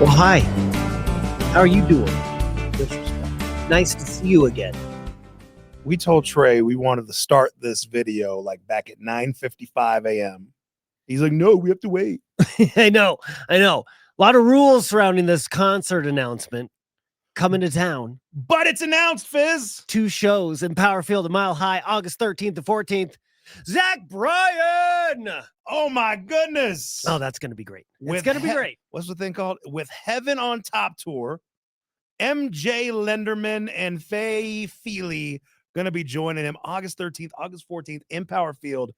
Well, hi. How are you doing? Nice to see you again. We told Trey we wanted to start this video like back at 9:55 a.m. He's like, no, we have to wait. I know. A lot of rules surrounding this concert announcement coming to town. But it's announced, Fizz. 2 shows in Powerfield, a Mile High, August 13th to 14th. Zach Bryan! Oh my goodness. Oh, that's going to be great. It's going to be great. What's the thing called? With Heaven on Top tour, MJ Lenderman and Faye Feely going to be joining him August 13th, August 14th in Powerfield.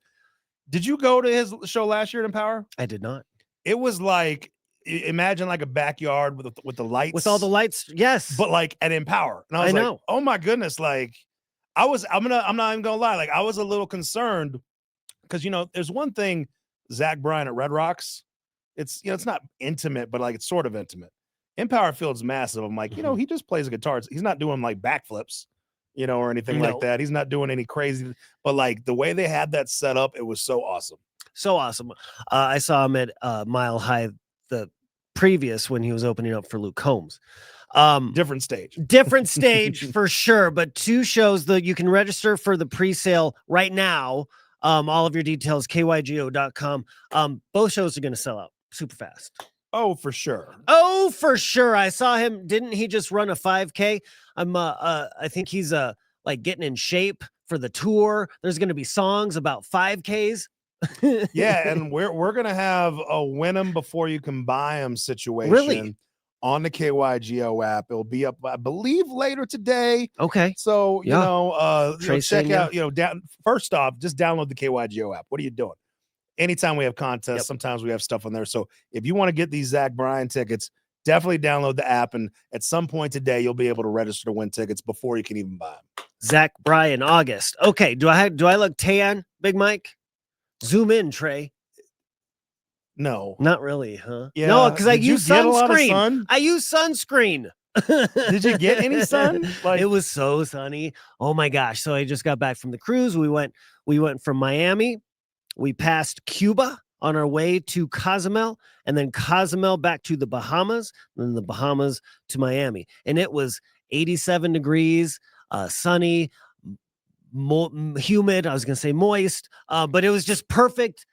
Did you go to his show last year at Empower? I did not. It was like, imagine like a backyard with the lights. With all the lights, yes. But like at Empower. And I was like, oh my goodness, like I'm not even gonna lie, like I was a little concerned because there's one thing Zach Bryan at Red Rocks, it's it's not intimate, but like it's sort of intimate. Empower Field's massive. I'm like, he just plays a guitar. He's not doing like backflips, or anything like that. He's not doing any crazy, but like the way they had that set up, it was so awesome. So awesome. I saw him at Mile High the previous when he was opening up for Luke Combs. Different stage for sure, but 2 shows that you can register for the pre-sale right now. All of your details, kygo.com. Both shows are going to sell out super fast. Oh, for sure. I saw him. Didn't he just run a 5K? I think he's like getting in shape for the tour. There's going to be songs about 5Ks. Yeah, and we're gonna have a win them before you can buy them situation. Really? On the KYGO app. It'll be up, I believe, later today. Okay. So, Tracy, check out, first off, just download the KYGO app. What are you doing? Anytime we have contests, sometimes we have stuff on there. So if you want to get these Zach Bryan tickets, definitely download the app. And at some point today, you'll be able to register to win tickets before you can even buy them. Zach Bryan, August. Okay. Do I look tan, Big Mike? Zoom in, Trey. No, not really, huh? Yeah. No, because I use sunscreen. Sun? I use sunscreen. Did you get any sun? It was so sunny. Oh my gosh! So I just got back from the cruise. We went from Miami. We passed Cuba on our way to Cozumel, and then Cozumel back to the Bahamas, and then the Bahamas to Miami. And it was 87 degrees, sunny, humid. I was gonna say moist, but it was just perfect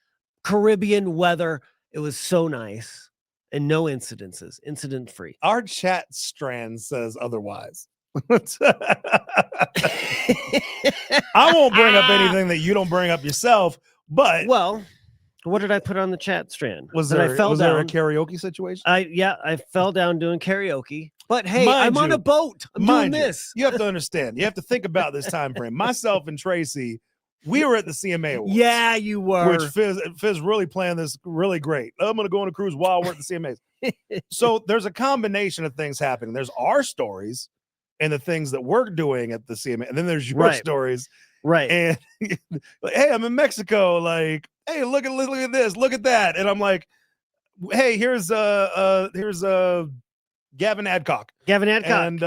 Caribbean weather. It was so nice and no incidences, incident free. Our chat strand says otherwise. I won't bring up anything that you don't bring up yourself, but what did I put on the chat strand? Was there a karaoke situation? I fell down doing karaoke. But hey, I'm on a boat. I'm doing this. You have to understand. You have to think about this time frame. Myself and Tracy, we were at the CMA Awards. Yeah, you were. Which Fizz really planned this really great. I'm going to go on a cruise while we're at the CMAs. So there's a combination of things happening. There's our stories and the things that we're doing at the CMA. And then there's your stories. Right. And like, hey, I'm in Mexico. Like, hey, look at this. Look at that. And I'm like, hey, here's Gavin Adcock. And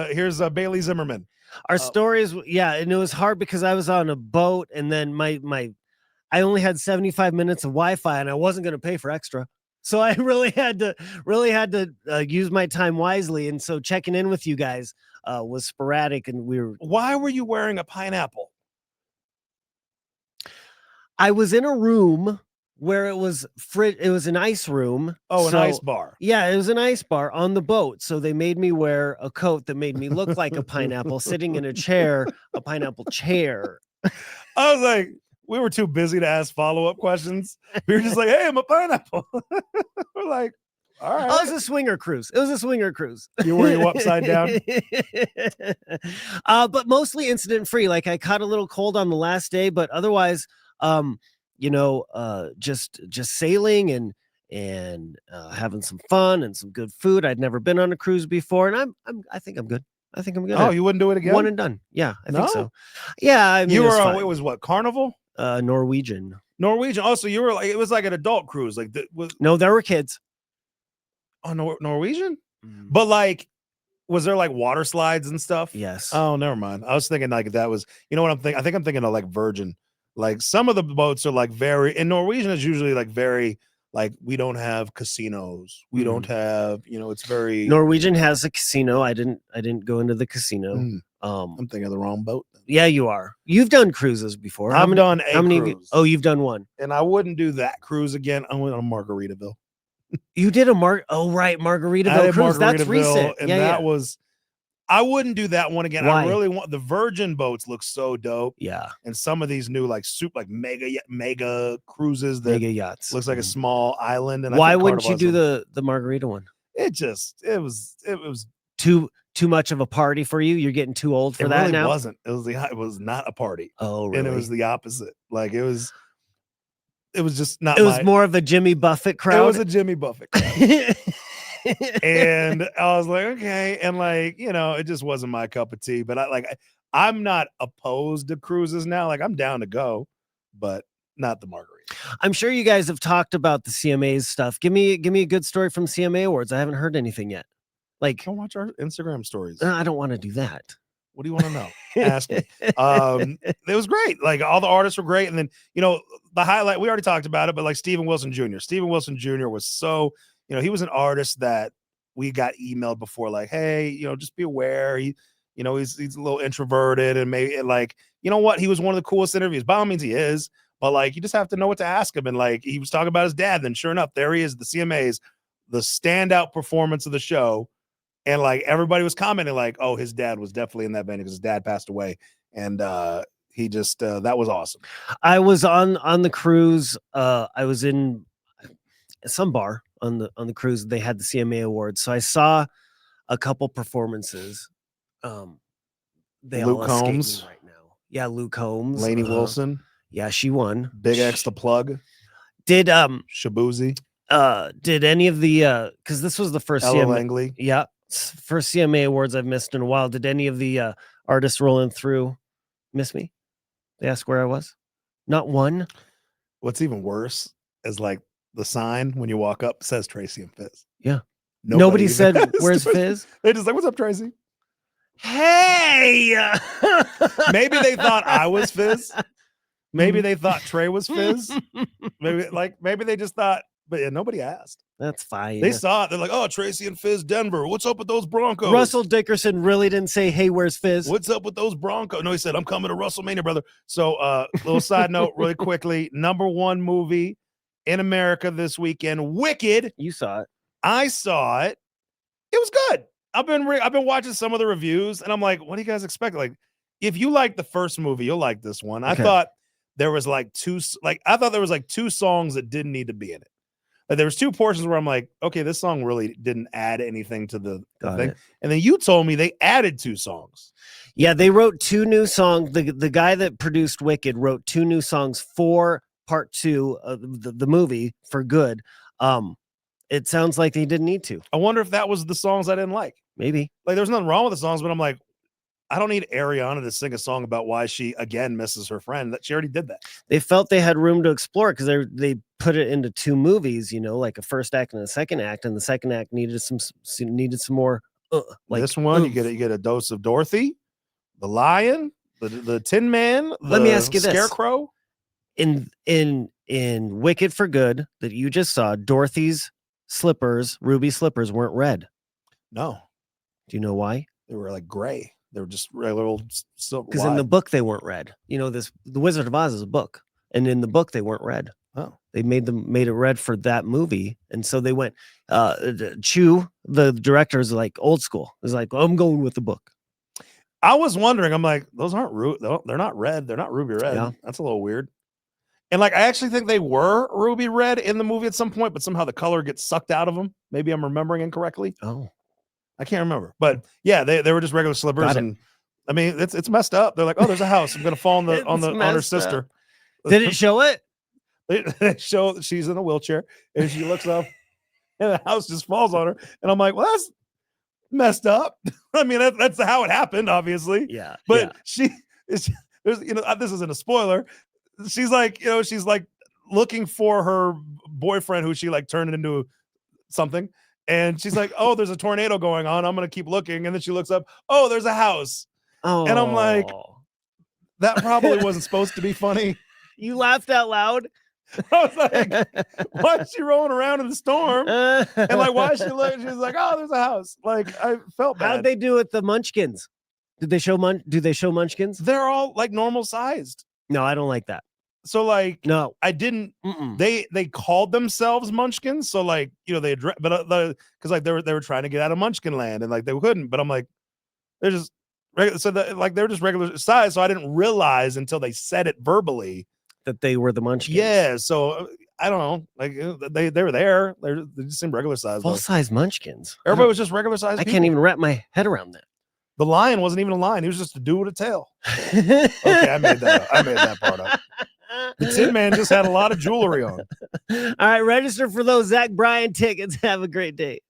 here's Bailey Zimmerman. Our stories, and it was hard because I was on a boat, and then I only had 75 minutes of Wi-Fi, and I wasn't going to pay for extra, so I really had to use my time wisely. And so checking in with you guys was sporadic, and Why were you wearing a pineapple? I was in a room where it was an ice room. Oh, an ice bar. Yeah, it was an ice bar on the boat. So they made me wear a coat that made me look like a pineapple sitting in a pineapple chair. I was like, we were too busy to ask follow-up questions. We were just like, hey, I'm a pineapple. We're like, all right. Oh, it was a swinger cruise. You were upside down? But mostly incident free. Like I caught a little cold on the last day, but otherwise, just sailing and having some fun and some good food. I'd never been on a cruise before, and I think I'm good. Oh, you wouldn't do it again? One and done. Yeah, I think so. Yeah, I mean, you were. It was what, Carnival? Norwegian. Also, you were like, it was like an adult cruise. Like no, there were kids. Oh, Norwegian, but like, was there like water slides and stuff? Yes. Oh, never mind. I was thinking like that was. You know what I'm thinking? I think I'm thinking of like Virgin. Like some of the boats are like in Norwegian is usually like very like we don't have casinos. We don't have, it's very Norwegian has a casino. I didn't go into the casino. I'm thinking of the wrong boat. Yeah, you are. You've done cruises before. How many cruise? Oh, you've done one. And I wouldn't do that cruise again. I went on Margaritaville. You did a Margaritaville cruise. That's recent. And that was, I wouldn't do that one again. Why? I really want the Virgin boats look so dope. Yeah. And some of these new like mega cruises that mega yachts looks like a small island. And why wouldn't you do the margarita one? It was too much of a party for you. You're getting too old for that really now. Wasn't. It was not a party. Oh, really? And it was the opposite. Like it was just not. It was more of a Jimmy Buffett crowd. It was a Jimmy Buffett crowd. And I was like, okay, and like it just wasn't my cup of tea. But I'm not opposed to cruises now. Like I'm down to go, but not the margarita. I'm sure you guys have talked about the CMAs stuff. Give me a good story from CMA Awards. I haven't heard anything yet. Like, don't watch our Instagram stories. I don't want to do that. What do you want to know? Ask me. It was great. Like all the artists were great. And then, the highlight, we already talked about it, but like Steven Wilson Jr. Steven Wilson Jr. was so, he was an artist that we got emailed before, like, hey, just be aware. He's a little introverted and maybe like, you know what? He was one of the coolest interviews. By all means, he is. But like, you just have to know what to ask him. And like, he was talking about his dad. Then sure enough, there he is, the CMAs, the standout performance of the show. And like everybody was commenting like, oh, his dad was definitely in that venue because his dad passed away. And he just that was awesome. I was on the cruise. I was in some bar on the cruise. They had the CMA Awards. So I saw a couple performances. They Luke all Combs escape me right now. Yeah, Luke Combs. Lainey Wilson. Yeah, she won. Big X the Plug. Did Shabuzi. Did any of the because this was the first Ella Langley. Yeah. First CMA Awards I've missed in a while. Did any of the artists rolling through miss me? They asked where I was. Not one. What's even worse is like the sign when you walk up says Tracy and Fizz. Yeah. Nobody said where's Fizz? They just like, what's up, Tracy? Hey. Maybe they thought I was Fizz. Maybe they thought Trey was Fizz. Maybe they just thought, but yeah, nobody asked. That's fine. They saw it. They're like, oh, Tracy and Fizz Denver. What's up with those Broncos? Russell Dickerson really didn't say, hey, where's Fizz? What's up with those Broncos? No, he said, I'm coming to WrestleMania, brother. So little side note really quickly. #1 movie in America this weekend, Wicked. You saw it. I saw it. It was good. I've been watching some of the reviews and I'm like, what do you guys expect? Like, if you like the first movie, you'll like this one. I thought there was two songs that didn't need to be in it. Like there was 2 portions where I'm like, okay, this song really didn't add anything to the thing. And then you told me they added 2 songs. Yeah, they wrote 2 new songs. The guy that produced Wicked wrote 2 new songs for part 2 of the movie for good. It sounds like they didn't need to. I wonder if that was the songs I didn't like. Maybe. Like there's nothing wrong with the songs, but I'm like, I don't need Ariana to sing a song about why she again misses her friend. That she already did that. They felt they had room to explore because they put it into 2 movies, like a first act and a second act, and the second act needed some more. Like this one, you get a dose of Dorothy, the Lion, the Tin Man. Let me ask you this: Scarecrow. In Wicked for Good that you just saw, Dorothy's slippers, ruby slippers, weren't red. No. Do you know why? They were like gray. They were just regular old silver. Because in the book they weren't red. The Wizard of Oz is a book, and in the book they weren't red. Oh, they made it red for that movie, and so they went. Chu, the director, is like old school. Is like, I'm going with the book. I was wondering. I'm like, those aren't they're not red. They're not ruby red. Yeah. That's a little weird. And like, I actually think they were ruby red in the movie at some point, but somehow the color gets sucked out of them. Maybe I'm remembering incorrectly. Oh. I can't remember, but yeah, they were just regular slippers, and I mean it's messed up. They're like, oh, there's a house. I'm gonna fall on her sister. Did it show it? They show that she's in a wheelchair, and she looks up, and the house just falls on her. And I'm like, well, that's messed up. I mean, that's how it happened, obviously. Yeah, but there's this isn't a spoiler. She's like looking for her boyfriend, who she like turned into something. And she's like, oh, there's a tornado going on. I'm going to keep looking. And then she looks up. Oh, there's a house. Oh. And I'm like, that probably wasn't supposed to be funny. You laughed out loud? I was like, why is she rolling around in the storm? And like, why is she like? She's like, oh, there's a house. Like, I felt bad. How'd they do with the Munchkins? Do they show Munchkins? They're all like normal sized. No, I don't like that. So like, no, I didn't. Mm-mm. They called themselves Munchkins. So like, you know, they address, but because like they were trying to get out of Munchkin land and like they couldn't. But I'm like, they're just so that like they're just regular size. So I didn't realize until they said it verbally that they were the Munchkins. Yeah. So I don't know. Like they were there. They just seemed regular size. Full size Munchkins. Everybody was just regular size. I can't even wrap my head around that. The lion wasn't even a lion. He was just a dude with a tail. Okay, I made that part up. The Tin Man just had a lot of jewelry on. All right, register for those Zach Bryan tickets. Have a great day.